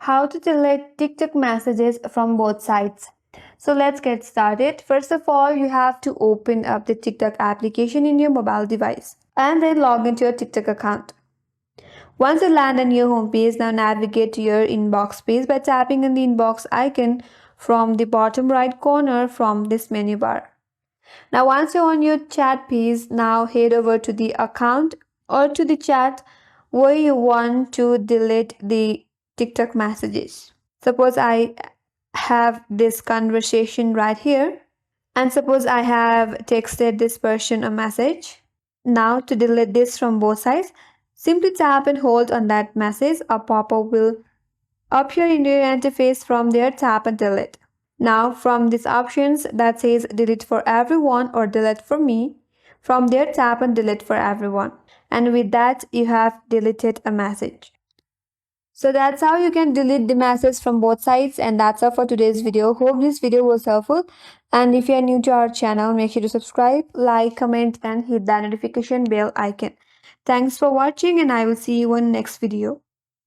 How to delete TikTok messages from both sides. So let's get started. First of all, you have to open up the TikTok application in your mobile device and then log into your TikTok account. Once you land on your home page, now navigate to your inbox page by tapping on the inbox icon from the bottom right corner from this menu bar. Now once you're on your chat page, now head over to the account or to the chat where you want to delete the TikTok messages. Suppose I have this conversation right here, and suppose I have texted this person a message. Now to delete this from both sides, simply tap and hold on that message. A pop-up will appear in your interface. From there, tap and delete. Now from these options that says delete for everyone or delete for me, from there tap and delete for everyone. And with that, you have deleted a message. So that's how you can delete the message from both sides, and that's all for today's video. Hope this video was helpful, and if you are new to our channel, make sure to subscribe, like, comment and hit that notification bell icon. Thanks for watching, and I will see you in next video.